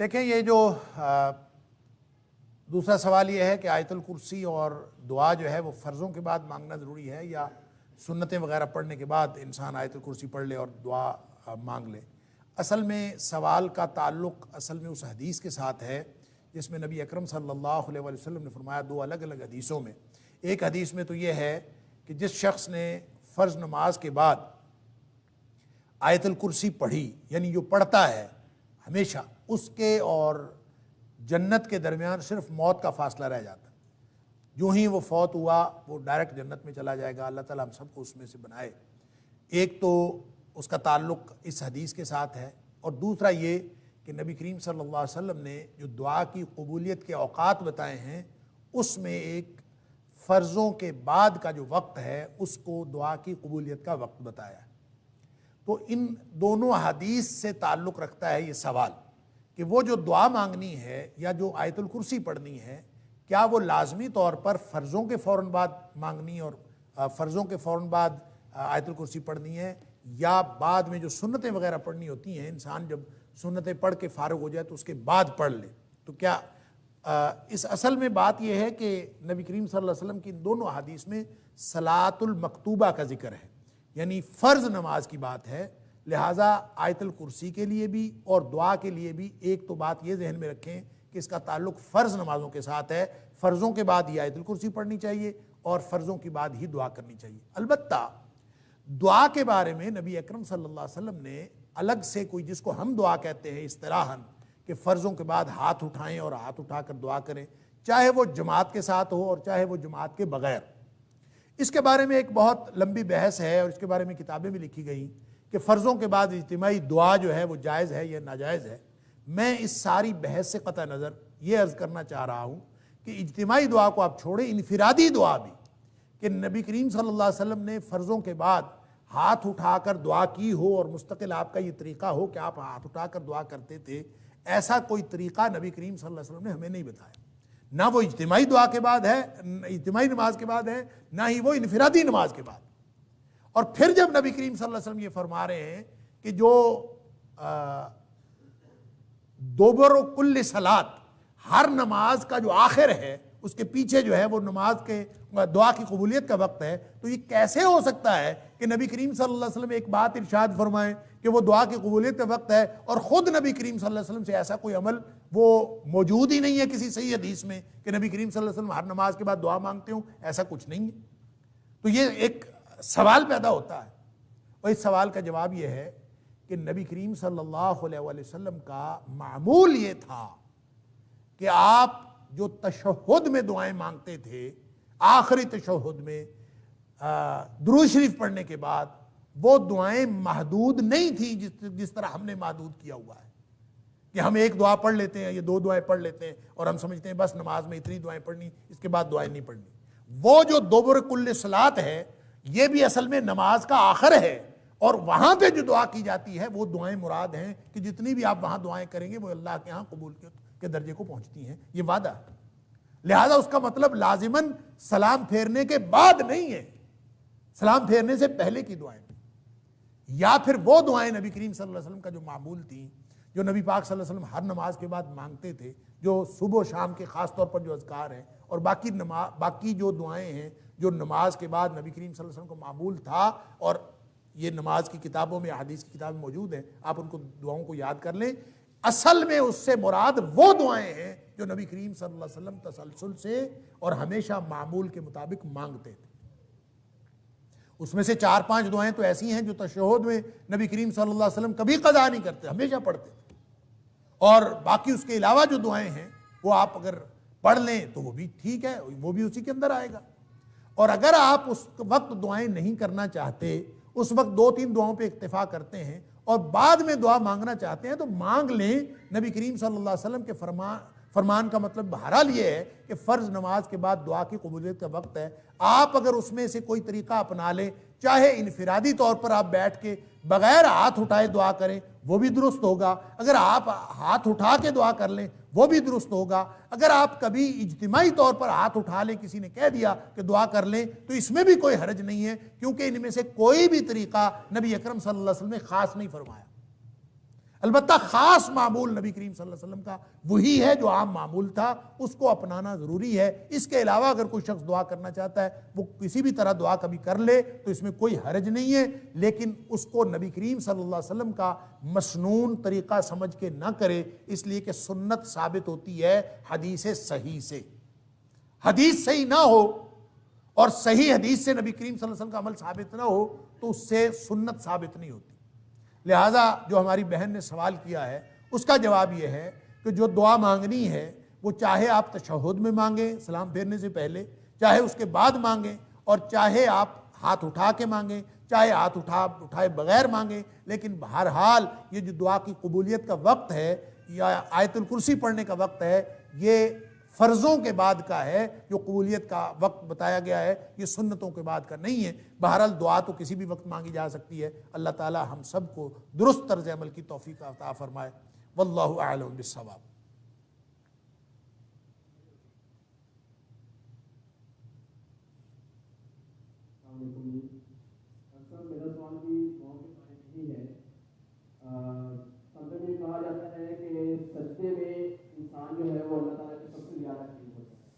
دیکھیں یہ جو دوسرا سوال یہ ہے کہ آیت الکرسی اور دعا جو ہے وہ فرضوں کے بعد مانگنا ضروری ہے یا سنتیں وغیرہ پڑھنے کے بعد انسان آیت الکرسی پڑھ لے اور دعا مانگ لے۔ اصل میں سوال کا تعلق اصل میں اس حدیث کے ساتھ ہے جس میں نبی اکرم صلی اللہ علیہ وسلم نے فرمایا، دو الگ الگ حدیثوں میں۔ ایک حدیث میں تو یہ ہے کہ جس شخص نے فرض نماز کے بعد آیت الکرسی پڑھی، یعنی جو پڑھتا ہے ہمیشہ، اس کے اور جنت کے درمیان صرف موت کا فاصلہ رہ جاتا ہے۔ جو ہی وہ فوت ہوا وہ ڈائریکٹ جنت میں چلا جائے گا۔ اللہ تعالیٰ ہم سب کو اس میں سے بنائے۔ ایک تو اس کا تعلق اس حدیث کے ساتھ ہے، اور دوسرا یہ کہ نبی کریم صلی اللہ علیہ وسلم نے جو دعا کی قبولیت کے اوقات بتائے ہیں، اس میں ایک فرضوں کے بعد کا جو وقت ہے اس کو دعا کی قبولیت کا وقت بتایا ہے۔ تو ان دونوں حدیث سے تعلق رکھتا ہے یہ سوال کہ وہ جو دعا مانگنی ہے یا جو آیت الکرسی پڑھنی ہے، کیا وہ لازمی طور پر فرضوں کے فوراً بعد مانگنی اور فرضوں کے فوراً بعد آیت الکرسی پڑھنی ہے، یا بعد میں جو سنتیں وغیرہ پڑھنی ہوتی ہیں، انسان جب سنتیں پڑھ کے فارغ ہو جائے تو اس کے بعد پڑھ لے؟ تو کیا اس اصل میں بات یہ ہے کہ نبی کریم صلی اللہ علیہ وسلم کی ان دونوں احادیث میں صلاۃ المکتوبہ کا ذکر ہے، یعنی فرض نماز کی بات ہے، لہٰذا آیت الکرسی کے لیے بھی اور دعا کے لیے بھی ایک تو بات یہ ذہن میں رکھیں کہ اس کا تعلق فرض نمازوں کے ساتھ ہے۔ فرضوں کے بعد ہی آیت الکرسی پڑھنی چاہیے اور فرضوں کے بعد ہی دعا کرنی چاہیے۔ البتہ دعا کے بارے میں نبی اکرم صلی اللہ علیہ وسلم نے الگ سے کوئی، جس کو ہم دعا کہتے ہیں اصطلاحاً، کہ فرضوں کے بعد ہاتھ اٹھائیں اور ہاتھ اٹھا کر دعا کریں، چاہے وہ جماعت کے ساتھ ہو اور چاہے وہ جماعت کے بغیر۔ اس کے بارے میں ایک بہت لمبی بحث ہے اور اس کے بارے میں کتابیں بھی لکھی گئیں کہ فرضوں کے بعد اجتماعی دعا جو ہے وہ جائز ہے یا ناجائز ہے۔ میں اس ساری بحث سے قطع نظر یہ عرض کرنا چاہ رہا ہوں کہ اجتماعی دعا کو آپ چھوڑیں، انفرادی دعا بھی، کہ نبی کریم صلی اللہ علیہ وسلم نے فرضوں کے بعد ہاتھ اٹھا کر دعا کی ہو اور مستقل آپ کا یہ طریقہ ہو کہ آپ ہاتھ اٹھا کر دعا کرتے تھے، ایسا کوئی طریقہ نبی کریم صلی اللہ علیہ وسلم نے ہمیں نہیں بتایا۔ نہ وہ اجتماعی دعا کے بعد ہے، اجتماعی نماز کے بعد ہے، نہ ہی وہ انفرادی نماز کے بعد۔ اور پھر جب نبی کریم صلی اللہ علیہ وسلم یہ فرما رہے ہیں کہ جو دوبر کل صلات، ہر نماز کا جو آخر ہے اس کے پیچھے جو ہے وہ نماز کے دعا کی قبولیت کا وقت ہے، تو یہ کیسے ہو سکتا ہے کہ نبی کریم صلی اللہ علیہ وسلم ایک بات ارشاد فرمائیں کہ وہ دعا کی قبولیت کا وقت ہے، اور خود نبی کریم صلی اللہ علیہ وسلم سے ایسا کوئی عمل وہ موجود ہی نہیں ہے کسی صحیح حدیث میں کہ نبی کریم صلی اللہ علیہ وسلم ہر نماز کے بعد دعا مانگتے ہوں، ایسا کچھ نہیں ہے۔ تو یہ ایک سوال پیدا ہوتا ہے، اور اس سوال کا جواب یہ ہے کہ نبی کریم صلی اللہ علیہ وسلم کا معمول یہ تھا کہ آپ جو تشہد میں دعائیں مانگتے تھے، آخری تشہد میں درود شریف پڑھنے کے بعد، وہ دعائیں محدود نہیں تھیں جس طرح ہم نے محدود کیا ہوا ہے کہ ہم ایک دعا پڑھ لیتے ہیں، یہ دو دعائیں پڑھ لیتے ہیں اور ہم سمجھتے ہیں بس نماز میں اتنی دعائیں پڑھنی، اس کے بعد دعائیں نہیں پڑھنی۔ وہ جو دوبر کل صلات ہے، یہ بھی اصل میں نماز کا آخر ہے، اور وہاں پہ جو دعا کی جاتی ہے وہ دعائیں مراد ہیں کہ جتنی بھی آپ وہاں دعائیں کریں گے وہ اللہ کے ہاں قبول کے درجے کو پہنچتی ہیں، یہ وعدہ ہے۔ لہذا اس کا مطلب لازماً سلام پھیرنے کے بعد نہیں ہے، سلام پھیرنے سے پہلے کی دعائیں، یا پھر وہ دعائیں نبی کریم صلی اللہ علیہ وسلم کا جو معمول تھیں، جو نبی پاک صلی اللہ علیہ وسلم ہر نماز کے بعد مانگتے تھے، جو صبح و شام کے خاص طور پر جو اذکار ہیں، اور باقی جو دعائیں ہیں جو نماز کے بعد نبی کریم صلی اللہ علیہ وسلم کو معمول تھا، اور یہ نماز کی کتابوں میں، حدیث کی کتابیں موجود ہیں، آپ ان کو دعاؤں کو یاد کر لیں۔ اصل میں اس سے مراد وہ دعائیں ہیں جو نبی کریم صلی اللہ علیہ وسلم تسلسل سے اور ہمیشہ معمول کے مطابق مانگتے تھے۔ اس میں سے 4-5 دعائیں تو ایسی ہیں جو تشہد میں نبی کریم صلی اللہ علیہ وسلم کبھی قضا نہیں کرتے، ہمیشہ پڑھتے تھے، اور باقی اس کے علاوہ جو دعائیں ہیں وہ آپ اگر پڑھ لیں تو وہ بھی ٹھیک ہے، وہ بھی اسی کے اندر آئے گا۔ اور اگر آپ اس وقت دعائیں نہیں کرنا چاہتے، اس وقت 2-3 دعاؤں پہ اکتفا کرتے ہیں اور بعد میں دعا مانگنا چاہتے ہیں تو مانگ لیں۔ نبی کریم صلی اللہ علیہ وسلم کے فرمان کا مطلب بہرحال یہ ہے کہ فرض نماز کے بعد دعا کی قبولیت کا وقت ہے۔ آپ اگر اس میں سے کوئی طریقہ اپنا لیں، چاہے انفرادی طور پر آپ بیٹھ کے بغیر ہاتھ اٹھائے دعا کریں، وہ بھی درست ہوگا۔ اگر آپ ہاتھ اٹھا کے دعا کر لیں وہ بھی درست ہوگا۔ اگر آپ کبھی اجتماعی طور پر ہاتھ اٹھا لیں، کسی نے کہہ دیا کہ دعا کر لیں، تو اس میں بھی کوئی حرج نہیں ہے، کیونکہ ان میں سے کوئی بھی طریقہ نبی اکرم صلی اللہ علیہ وسلم نے خاص نہیں فرمایا۔ البتہ خاص معمول نبی کریم صلی اللہ علیہ وسلم کا وہی ہے جو عام معمول تھا، اس کو اپنانا ضروری ہے۔ اس کے علاوہ اگر کوئی شخص دعا کرنا چاہتا ہے وہ کسی بھی طرح دعا کبھی کر لے تو اس میں کوئی حرج نہیں ہے، لیکن اس کو نبی کریم صلی اللہ علیہ وسلم کا مسنون طریقہ سمجھ کے نہ کرے، اس لیے کہ سنت ثابت ہوتی ہے حدیث صحیح سے۔ حدیث صحیح نہ ہو اور صحیح حدیث سے نبی کریم صلی اللہ علیہ وسلم کا عمل ثابت نہ ہو تو اس سے سنت ثابت نہیں ہوتی۔ لہٰذا جو ہماری بہن نے سوال کیا ہے اس کا جواب یہ ہے کہ جو دعا مانگنی ہے وہ چاہے آپ تشہد میں مانگیں سلام پھیرنے سے پہلے، چاہے اس کے بعد مانگیں، اور چاہے آپ ہاتھ اٹھا کے مانگیں، چاہے ہاتھ اٹھائے بغیر مانگیں، لیکن بہرحال یہ جو دعا کی قبولیت کا وقت ہے یا آیت الکرسی پڑھنے کا وقت ہے، یہ فرضوں کے بعد کا ہے۔ جو قبولیت کا وقت بتایا گیا ہے یہ سنتوں کے بعد کا نہیں ہے۔ بہرحال دعا تو کسی بھی وقت مانگی جا سکتی ہے۔ اللہ تعالی ہم سب کو درست طرز عمل کی توفیق عطا فرمائے۔ واللہ اعلم بالصواب۔ میرا سوال بھی موقع پر یہی ہے، میں کہا جاتا ہے کہ سجدے میں انسان جو ہے وہ اللہ تعالیٰ کے سب سے زیادہ قریب ہوتا ہے،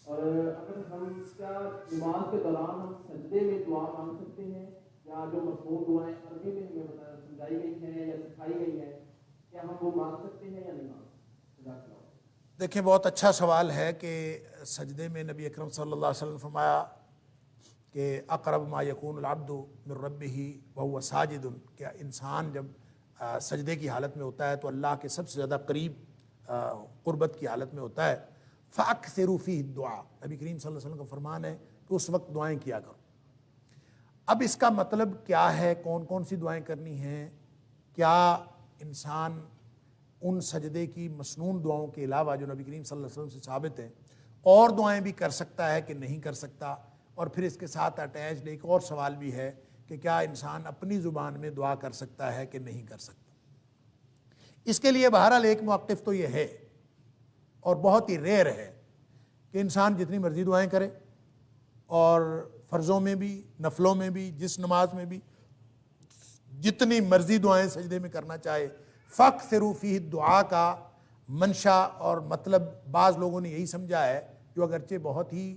اور اگر ہم کیا نماز کے دوران ہم سجدے میں دعا مانگ سکتے ہیں، یا جو مشہور دعائیں عربی میں ہمیں سمجھائی گئی ہیں یا سکھائی گئی ہیں کیا ہم وہ مانگ سکتے ہیں یا نہیں مانگ سکتے؟ دیکھیں بہت اچھا سوال ہے کہ سجدے میں نبی اکرم صلی اللہ علیہ وسلم فرمایا کہ اقرب ما یکون العبد من ربہ وہو ساجد، کہ انسان جب سجدے کی حالت میں ہوتا ہے تو اللہ کے سب سے زیادہ قریب قربت کی حالت میں ہوتا ہے۔ فَأَكْثِرُوا فِيهِ الدُّعَاء، نبی کریم صلی اللہ علیہ وسلم کا فرمان ہے کہ اس وقت دعائیں کیا کرو۔ اب اس کا مطلب کیا ہے، کون کون سی دعائیں کرنی ہیں؟ کیا انسان ان سجدے کی مسنون دعاؤں کے علاوہ جو نبی کریم صلی اللہ علیہ وسلم سے ثابت ہے اور دعائیں بھی کر سکتا ہے کہ نہیں کر سکتا؟ اور پھر اس کے ساتھ اٹیچڈ ایک اور سوال بھی ہے کہ کیا انسان اپنی زبان میں دعا کر سکتا ہے کہ نہیں کر سکتا؟ اس کے لیے بہرحال ایک موقف تو یہ ہے اور بہت ہی ریئر ہے کہ انسان جتنی مرضی دعائیں کرے، اور فرضوں میں بھی نفلوں میں بھی جس نماز میں بھی جتنی مرضی دعائیں سجدے میں کرنا چاہے۔ فَأَكْثِرُوا فِيهِ الدُّعَاء کا منشا اور مطلب بعض لوگوں نے یہی سمجھا ہے، جو اگرچہ بہت ہی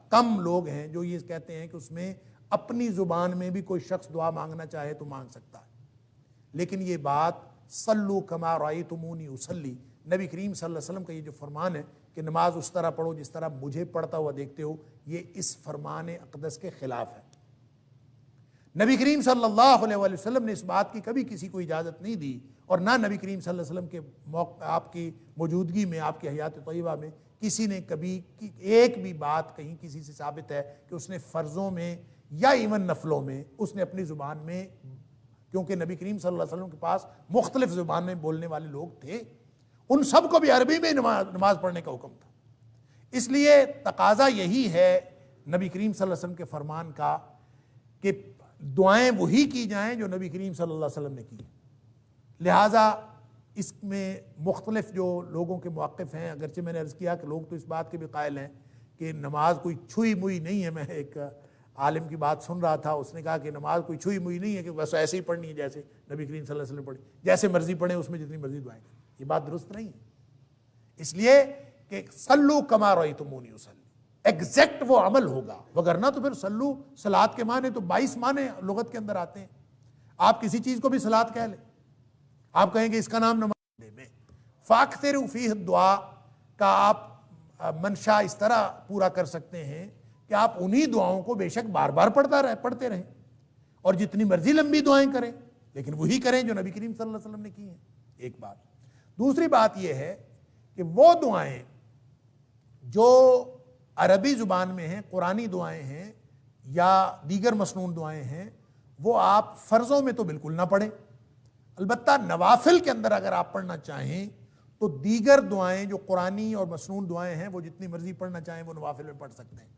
کم لوگ ہیں جو یہ کہتے ہیں کہ اس میں اپنی زبان میں بھی کوئی شخص دعا مانگنا چاہے تو مانگ سکتا ہے، لیکن یہ بات صلو کما رأیتمونی اصلی، نبی کریم صلی اللہ علیہ وسلم کا یہ جو فرمان ہے کہ نماز اس طرح پڑھو جس طرح مجھے پڑھتا ہوا دیکھتے ہو، یہ اس فرمان اقدس کے خلاف ہے۔ نبی کریم صلی اللہ علیہ وآلہ وسلم نے اس بات کی کبھی کسی کو اجازت نہیں دی، اور نہ نبی کریم صلی اللہ علیہ وسلم کے آپ کی موجودگی میں، آپ کی حیات طیبہ میں کسی نے کبھی ایک بھی بات کہیں کسی سے ثابت ہے کہ اس نے فرضوں میں یا ایون نفلوں میں اس نے اپنی زبان میں، کیونکہ نبی کریم صلی اللہ علیہ وسلم کے پاس مختلف زبان میں بولنے والے لوگ تھے، ان سب کو بھی عربی میں نماز پڑھنے کا حکم تھا۔ اس لیے تقاضا یہی ہے نبی کریم صلی اللہ علیہ وسلم کے فرمان کا کہ دعائیں وہی کی جائیں جو نبی کریم صلی اللہ علیہ وسلم نے کی۔ لہٰذا اس میں مختلف جو لوگوں کے موقف ہیں، اگرچہ میں نے عرض کیا کہ لوگ تو اس بات کے بھی قائل ہیں کہ نماز کوئی چھوئی موئی نہیں ہے۔ میں ایک عالم کی بات سن رہا تھا، اس نے کہا کہ نماز کوئی چھوئی موئی نہیں ہے کہ بس ایسے ہی پڑھنی ہے جیسے نبی کریم صلی اللہ علیہ وسلم پڑھی، جیسے مرضی پڑھیں اس میں جتنی مرضی دعائیں کریں۔ یہ بات درست نہیں ہے، اس لیے کہ صلو کما رأیتمونی اصلی ایگزیکٹ وہ عمل ہوگا، وگرنہ تو پھر صلو صلاۃ کے معنی تو 22 معنی لغت کے اندر آتے ہیں۔ آپ کسی چیز کو بھی صلاۃ کہہ لیں، آپ کہیں گے اس کا نام نماز میں۔ فَأَكْثِرُوا فِيهِ الدُّعَاء کا آپ منشا اس طرح پورا کر سکتے ہیں کہ آپ انہی دعاؤں کو بے شک بار بار پڑھتے رہیں، اور جتنی مرضی لمبی دعائیں کریں، لیکن وہی کریں جو نبی کریم صلی اللہ علیہ وسلم نے کی ہیں۔ ایک بات۔ دوسری بات یہ ہے کہ وہ دعائیں جو عربی زبان میں ہیں، قرآنی دعائیں ہیں یا دیگر مسنون دعائیں ہیں، وہ آپ فرضوں میں تو بالکل نہ پڑھیں۔ البتہ نوافل کے اندر اگر آپ پڑھنا چاہیں تو دیگر دعائیں جو قرآنی اور مسنون دعائیں ہیں وہ جتنی مرضی پڑھنا چاہیں وہ نوافل میں پڑھ سکتے ہیں۔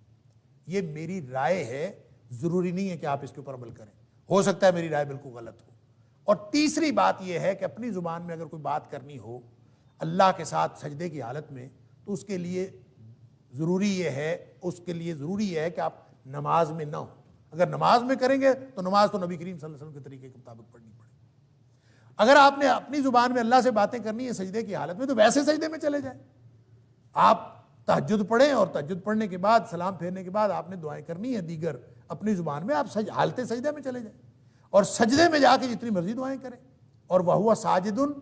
یہ میری رائے ہے، ضروری نہیں ہے کہ آپ اس کے اوپر عمل کریں، ہو سکتا ہے میری رائے بالکل غلط ہو۔ اور تیسری بات یہ ہے کہ اپنی زبان میں اگر کوئی بات کرنی ہو اللہ کے ساتھ سجدے کی حالت میں تو اس کے لیے ضروری یہ ہے کہ آپ نماز میں نہ ہو۔ اگر نماز میں کریں گے تو نماز تو نبی کریم صلی اللہ علیہ وسلم کے طریقے کے مطابق پڑھنی پڑے۔ اگر آپ نے اپنی زبان میں اللہ سے باتیں کرنی ہے سجدے کی حالت میں تو ویسے سجدے میں چلے جائیں. آپ تہجد پڑھیں اور تہجد پڑھنے کے بعد سلام پھیرنے کے بعد آپ نے دعائیں کرنی ہیں دیگر اپنی زبان میں, آپ حالت سجدے میں چلے جائیں اور سجدے میں جا کے جتنی مرضی دعائیں کریں. اور وَهُوَ ساجدٌ,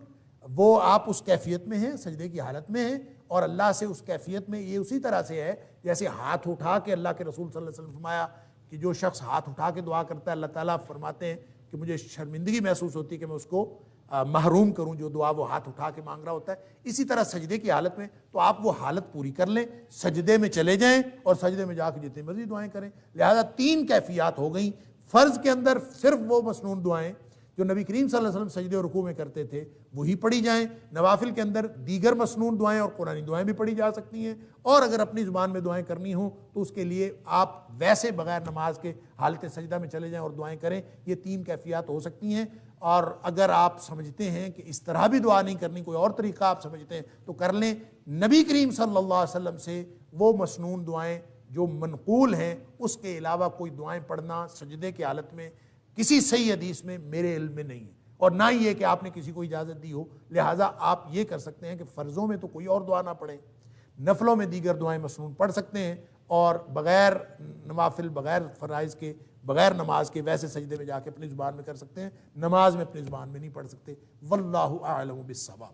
وہ آپ اس کیفیت میں ہیں, سجدے کی حالت میں ہیں, اور اللہ سے اس کیفیت میں یہ اسی طرح سے ہے جیسے ہاتھ اٹھا کے اللہ کے رسول صلی اللہ علیہ وسلم فرمایا کہ جو شخص ہاتھ اٹھا کے دعا کرتا ہے اللہ تعالیٰ فرماتے ہیں کہ مجھے شرمندگی محسوس ہوتی ہے کہ میں اس کو محروم کروں جو دعا وہ ہاتھ اٹھا کے مانگ رہا ہوتا ہے. اسی طرح سجدے کی حالت میں تو آپ وہ حالت پوری کر لیں, سجدے میں چلے جائیں اور سجدے میں جا کے جتنی مرضی دعائیں کریں. لہذا 3 کیفیات ہو گئیں. فرض کے اندر صرف وہ مسنون دعائیں جو نبی کریم صلی اللہ علیہ وسلم سجدے اور رکوع میں کرتے تھے وہی پڑھی جائیں. نوافل کے اندر دیگر مسنون دعائیں اور قرآنی دعائیں بھی پڑھی جا سکتی ہیں, اور اگر اپنی زبان میں دعائیں کرنی ہوں تو اس کے لیے آپ ویسے بغیر نماز کے حالت سجدہ میں چلے جائیں اور دعائیں کریں. یہ 3 کیفیات ہو سکتی ہیں. اور اگر آپ سمجھتے ہیں کہ اس طرح بھی دعا نہیں کرنی, کوئی اور طریقہ آپ سمجھتے ہیں تو کر لیں. نبی کریم صلی اللہ علیہ وسلم سے وہ مسنون دعائیں جو منقول ہیں اس کے علاوہ کوئی دعائیں پڑھنا سجدے کی حالت میں کسی صحیح حدیث میں میرے علم میں نہیں ہے, اور نہ ہی یہ کہ آپ نے کسی کو اجازت دی ہو. لہٰذا آپ یہ کر سکتے ہیں کہ فرضوں میں تو کوئی اور دعا نہ پڑھیں, نفلوں میں دیگر دعائیں مسنون پڑھ سکتے ہیں, اور بغیر نوافل بغیر فرائض کے بغیر نماز کے ویسے سجدے میں جا کے اپنی زبان میں کر سکتے ہیں. نماز میں اپنی زبان میں نہیں پڑھ سکتے. واللہ اعلم بالصواب.